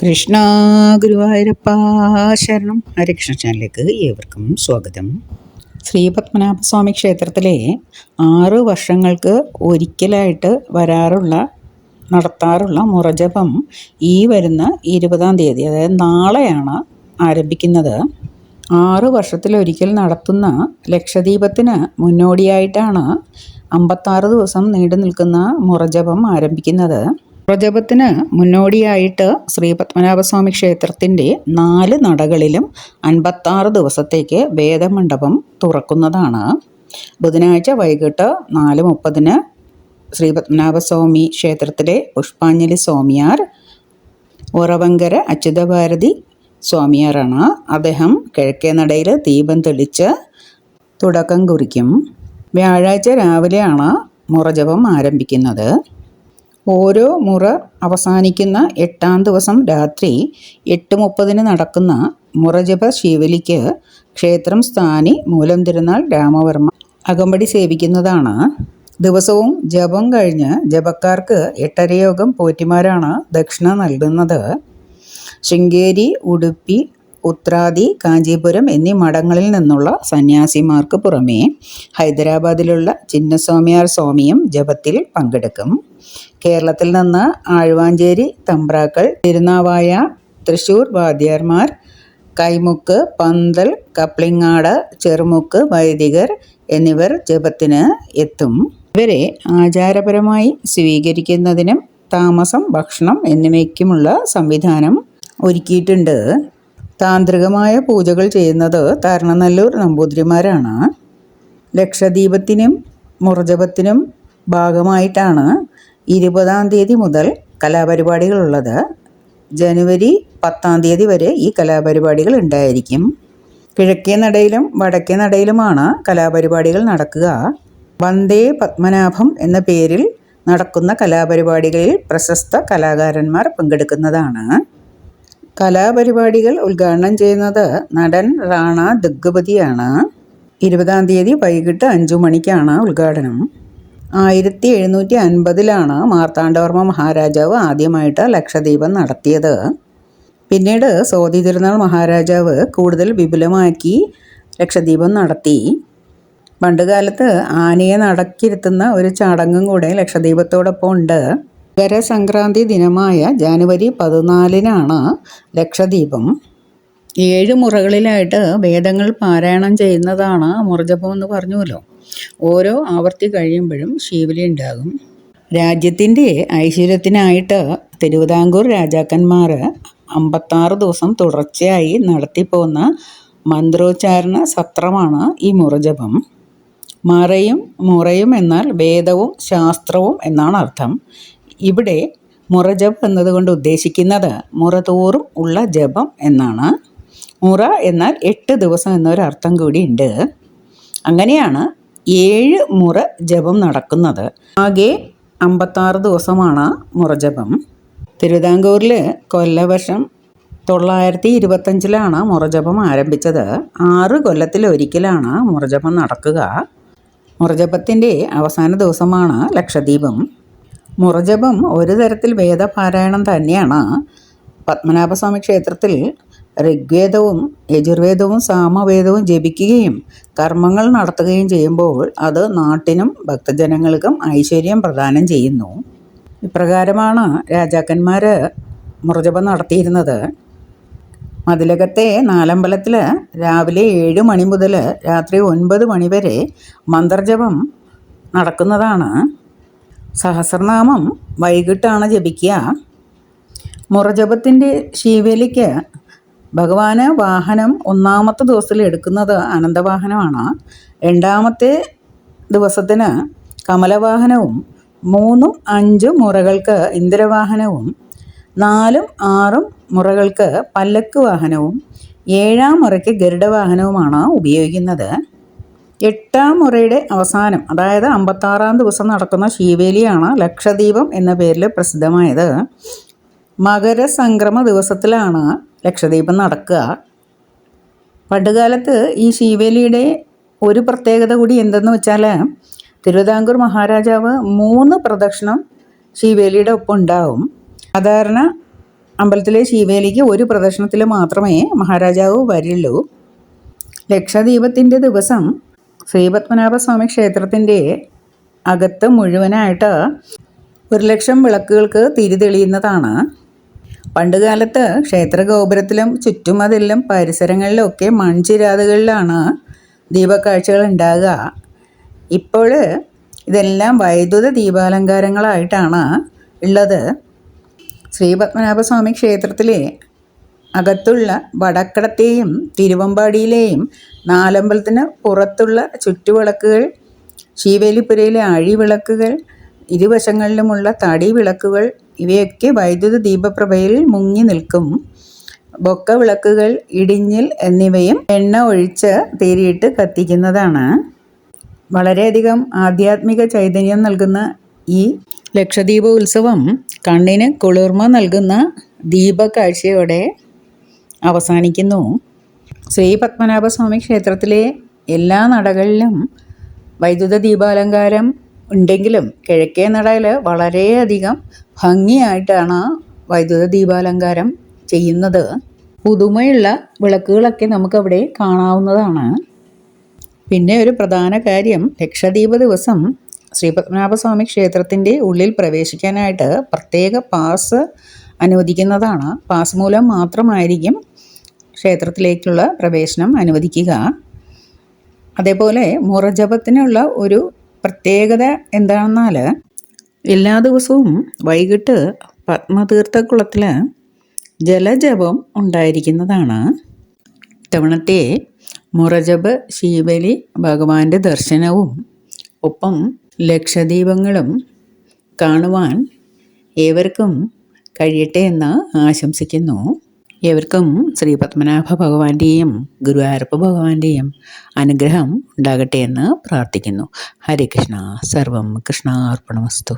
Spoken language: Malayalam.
കൃഷ്ണ ഗുരുവായൂരപ്പ ശരണം. ഹരികൃഷ്ണ ചാനലിലേക്ക് ഏവർക്കും സ്വാഗതം. ശ്രീ പത്മനാഭസ്വാമി ക്ഷേത്രത്തിലെ 6 വർഷങ്ങൾക്ക് ഒരിക്കലായിട്ട് നടത്താറുള്ള മുറജപം ഈ വരുന്ന 20-ാം തീയതി, അതായത് നാളെയാണ് ആരംഭിക്കുന്നത്. 6 വർഷത്തിലൊരിക്കൽ നടത്തുന്ന ലക്ഷദീപത്തിന് മുന്നോടിയായിട്ടാണ് 56 ദിവസം നീണ്ടു നിൽക്കുന്ന മുറജപം ആരംഭിക്കുന്നത്. മുറജപത്തിന് മുന്നോടിയായിട്ട് ശ്രീ പത്മനാഭസ്വാമി ക്ഷേത്രത്തിൻ്റെ 4 നടകളിലും 56 ദിവസത്തേക്ക് വേദമണ്ഡപം തുറക്കുന്നതാണ്. ബുധനാഴ്ച വൈകിട്ട് 4:30 ശ്രീ പത്മനാഭസ്വാമി ക്ഷേത്രത്തിലെ പുഷ്പാഞ്ജലി സ്വാമിയാർ ഉറവങ്കര അച്യുതഭാരതി സ്വാമിയാറാണ്. അദ്ദേഹം കിഴക്കേ നടയിൽ ദീപം തെളിച്ച് തുടക്കം കുറിക്കും. വ്യാഴാഴ്ച രാവിലെയാണ് മുറജപം ആരംഭിക്കുന്നത്. ഓരോ മുറ അവസാനിക്കുന്ന 8-ാം ദിവസം രാത്രി 8:30 നടക്കുന്ന മുറജപ ശീവലിക്ക് ക്ഷേത്രം സ്ഥാനി മൂലം തിരുനാൾ രാമവർമ്മ അകമ്പടി സേവിക്കുന്നതാണ്. ദിവസവും ജപം കഴിഞ്ഞ് ജപക്കാർക്ക് 8:30 യോഗം പോറ്റിമാരാണ് ദക്ഷിണ നൽകുന്നത്. ശൃംഗേരി, ഉടുപ്പി, ഉത്രാതി, കാഞ്ചീപുരം എന്നീ മഠങ്ങളിൽ നിന്നുള്ള സന്യാസിമാർക്ക് പുറമേ ഹൈദരാബാദിലുള്ള ചിന്നസ്വാമിയാർ സ്വാമിയും ജപത്തിൽ പങ്കെടുക്കും. കേരളത്തിൽ നിന്ന് ആഴുവാഞ്ചേരി തമ്പ്രാക്കൾ, തിരുനാവായ, തൃശ്ശൂർ വാദ്യാർമാർ, കൈമുക്ക്, പന്തൽ, കപ്ലിങ്ങാട്, ചെറുമുക്ക് വൈദികർ എന്നിവർ ജപത്തിന് എത്തും. ഇവരെ ആചാരപരമായി സ്വീകരിക്കുന്നതിനും താമസം, ഭക്ഷണം എന്നിവയ്ക്കുമുള്ള സംവിധാനം ഒരുക്കിയിട്ടുണ്ട്. താന്ത്രികമായ പൂജകൾ ചെയ്യുന്നത് താരണനല്ലൂർ നമ്പൂതിരിമാരാണ്. ലക്ഷദീപത്തിനും മുറജപത്തിനും ഭാഗമായിട്ടാണ് 20-ാം തീയതി മുതൽ കലാപരിപാടികളുള്ളത്. ജനുവരി 10-ാം തീയതി വരെ ഈ കലാപരിപാടികൾ ഉണ്ടായിരിക്കും. കിഴക്കേ നടയിലും വടക്കേ നടയിലുമാണ് കലാപരിപാടികൾ നടക്കുക. വന്ദേ പത്മനാഭം എന്ന പേരിൽ നടക്കുന്ന കലാപരിപാടികളിൽ പ്രശസ്ത കലാകാരന്മാർ പങ്കെടുക്കുന്നതാണ്. കലാപരിപാടികൾ ഉദ്ഘാടനം ചെയ്യുന്നത് നടൻ റാണ ദഗ്ഗപതിയാണ്. 20-ാം തീയതി വൈകിട്ട് 5 മണിക്കാണ് ഉദ്ഘാടനം. 1750 മാർത്താണ്ഡവർമ്മ മഹാരാജാവ് ആദ്യമായിട്ട് ലക്ഷദീപം നടത്തിയത്. പിന്നീട് സോതി തിരുനാൾ മഹാരാജാവ് കൂടുതൽ വിപുലമാക്കി ലക്ഷദീപം നടത്തി. പണ്ടുകാലത്ത് ആനയെ നടക്കിരുത്തുന്ന ഒരു ചടങ്ങും കൂടെ ലക്ഷദീപത്തോടൊപ്പം ഉണ്ട്. മകരസംക്രാന്തി ദിനമായ ജനുവരി 14 ലക്ഷദീപം. 7 മുറകളിലായിട്ട് വേദങ്ങൾ പാരായണം ചെയ്യുന്നതാണ് മുറജപം എന്ന് പറഞ്ഞുവല്ലോ. ഓരോ ആവർത്തി കഴിയുമ്പോഴും ശീവലി ഉണ്ടാകും. രാജ്യത്തിൻ്റെ ഐശ്വര്യത്തിനായിട്ട് തിരുവിതാംകൂർ രാജാക്കന്മാർ 56 ദിവസം തുടർച്ചയായി നടത്തിപ്പോന്ന മന്ത്രോച്ചാരണ സത്രമാണ് ഈ മുറജപം. മറയും മുറയും എന്നാൽ വേദവും ശാസ്ത്രവും എന്നാണ് അർത്ഥം. ഇവിടെ മുറജപം എന്നതുകൊണ്ട് ഉദ്ദേശിക്കുന്നത് മുറതോറും ഉള്ള ജപം എന്നാണ്. മുറ എന്നാൽ 8 ദിവസം എന്നൊരർത്ഥം കൂടി ഉണ്ട്. അങ്ങനെയാണ് 7 മുറ ജപം നടക്കുന്നത്. ആകെ 56 ദിവസമാണ് മുറജപം. തിരുവിതാംകൂറിൽ കൊല്ലവർഷം 925 മുറജപം ആരംഭിച്ചത്. 6 കൊല്ലത്തിലൊരിക്കലാണ് മുറജപം നടക്കുക. മുറജപത്തിൻ്റെ അവസാന ദിവസമാണ് ലക്ഷദീപം. മുറജപം ഒരു തരത്തിൽ വേദപാരായണം തന്നെയാണ്. പത്മനാഭസ്വാമി ക്ഷേത്രത്തിൽ ഋഗ്വേദവും യജുർവേദവും സാമവേദവും ജപിക്കുകയും കർമ്മങ്ങൾ നടത്തുകയും ചെയ്യുമ്പോൾ അത് നാട്ടിനും ഭക്തജനങ്ങൾക്കും ഐശ്വര്യം പ്രദാനം ചെയ്യുന്നു. ഇപ്രകാരമാണ് രാജാക്കന്മാർ മുറജപം നടത്തിയിരുന്നത്. മതിലകത്തെ നാലമ്പലത്തിൽ രാവിലെ 7 മണി മുതൽ രാത്രി 9 മണി വരെ മന്ത്രജപം നടക്കുന്നതാണ്. സഹസ്രനാമം വൈകിട്ടാണ് ജപിക്കുക. മുറജപത്തിൻ്റെ ശീവേലിക്ക് ഭഗവാന് വാഹനം 1-ാമത്തെ ദിവസത്തിൽ എടുക്കുന്നത് അനന്തവാഹനമാണ്. 2-ാമത്തെ ദിവസത്തിന് കമലവാഹനവും 3, 5 മുറകൾക്ക് ഇന്ദ്രവാഹനവും 4, 6 മുറകൾക്ക് പല്ലക്ക് വാഹനവും 7-ാം മുറയ്ക്ക് ഗരുഡവാഹനവുമാണ് ഉപയോഗിക്കുന്നത്. 8-ാം മുറയുടെ അവസാനം, അതായത് 56-ാം ദിവസം നടക്കുന്ന ശീവേലിയാണ് ലക്ഷദീപം എന്ന പേരിൽ പ്രസിദ്ധമായത്. മകരസംക്രമ ദിവസത്തിലാണ് ലക്ഷദീപം നടക്കുക. പണ്ടുകാലത്ത് ഈ ശീവേലിയുടെ ഒരു പ്രത്യേകത കൂടി എന്തെന്ന് വെച്ചാൽ, തിരുവിതാംകൂർ മഹാരാജാവ് 3 പ്രദക്ഷിണം ശീവേലിയുടെ ഒപ്പം ഉണ്ടാവും. സാധാരണ അമ്പലത്തിലെ ശീവേലിക്ക് ഒരു പ്രദക്ഷിണത്തിൽ മാത്രമേ മഹാരാജാവ് വരിള്ളൂ. ലക്ഷദീപത്തിൻ്റെ ദിവസം ശ്രീപത്മനാഭസ്വാമി ക്ഷേത്രത്തിൻ്റെ അകത്ത് മുഴുവനായിട്ട് 1,00,000 വിളക്കുകൾക്ക് തിരി തെളിയുന്നതാണ്. പണ്ടുകാലത്ത് ക്ഷേത്ര ഗോപുരത്തിലും ചുറ്റുമതിലും പരിസരങ്ങളിലും ഒക്കെ മൺചിരാതുകളിലാണ് ദീപക്കാഴ്ചകൾ ഉണ്ടാകുക. ഇപ്പോൾ ഇതെല്ലാം വൈദ്യുത ദീപാലങ്കാരങ്ങളായിട്ടാണ് ഉള്ളത്. ശ്രീപത്മനാഭസ്വാമി ക്ഷേത്രത്തിലെ അകത്തുള്ള വടക്കടത്തെയും തിരുവമ്പാടിയിലെയും നാലമ്പലത്തിന് പുറത്തുള്ള ചുറ്റുവിളക്കുകൾ, ശീവേലിപ്പുരയിലെ അഴിവിളക്കുകൾ, ഇരുവശങ്ങളിലുമുള്ള തടി വിളക്കുകൾ ഇവയൊക്കെ വൈദ്യുത ദീപപ്രഭയിൽ മുങ്ങി നിൽക്കും. ബൊക്ക വിളക്കുകൾ, ഇടിഞ്ഞിൽ എന്നിവയും എണ്ണ ഒഴിച്ച് തിരിയിട്ട് കത്തിക്കുന്നതാണ്. വളരെയധികം ആധ്യാത്മിക ചൈതന്യം നൽകുന്ന ഈ ലക്ഷദീപ ഉത്സവം കണ്ണിന് കുളിർമ നൽകുന്ന ദീപക്കാഴ്ചയോടെ അവസാനിക്കുന്നു. ശ്രീ പത്മനാഭസ്വാമി ക്ഷേത്രത്തിലെ എല്ലാ നടകളിലും വൈദ്യുത ദീപാലങ്കാരം ഉണ്ടെങ്കിലും കിഴക്കേ നടയിൽ വളരെയധികം ഭംഗിയായിട്ടാണ് വൈദ്യുത ദീപാലങ്കാരം ചെയ്യുന്നത്. പുതുമയുള്ള വിളക്കുകളൊക്കെ നമുക്കവിടെ കാണാവുന്നതാണ്. പിന്നെ ഒരു പ്രധാന കാര്യം, ലക്ഷദീപ ദിവസം ശ്രീപത്മനാഭസ്വാമി ക്ഷേത്രത്തിൻ്റെ ഉള്ളിൽ പ്രവേശിക്കാനായിട്ട് പ്രത്യേക പാസ് അനുവദിക്കുന്നതാണ്. പാസ് മൂലം മാത്രമായിരിക്കും ക്ഷേത്രത്തിലേക്കുള്ള പ്രവേശനം അനുവദിക്കുക. അതേപോലെ മുറജപത്തിനുള്ള ഒരു പ്രത്യേകത എന്താണെന്നാൽ എല്ലാ ദിവസവും വൈകിട്ട് പത്മതീർത്ഥക്കുളത്തിൽ ജലജപം ഉണ്ടായിരിക്കുന്നതാണ്. ഇത്തവണത്തെ മുറജപ് ശീവേലി ഭഗവാന്റെ ദർശനവും ഒപ്പം ലക്ഷദീപങ്ങളും കാണുവാൻ ഏവർക്കും കഴിയട്ടെ എന്ന് ആശംസിക്കുന്നു. ഏവർക്കും ശ്രീ പത്മനാഭ ഭഗവാന്റെയും ഗുരുവായൂരപ്പ ഭഗവാന്റെയും അനുഗ്രഹം ഉണ്ടാകട്ടെ എന്ന് പ്രാർത്ഥിക്കുന്നു. ഹരേ കൃഷ്ണ. സർവം കൃഷ്ണാർപ്പണമസ്തു.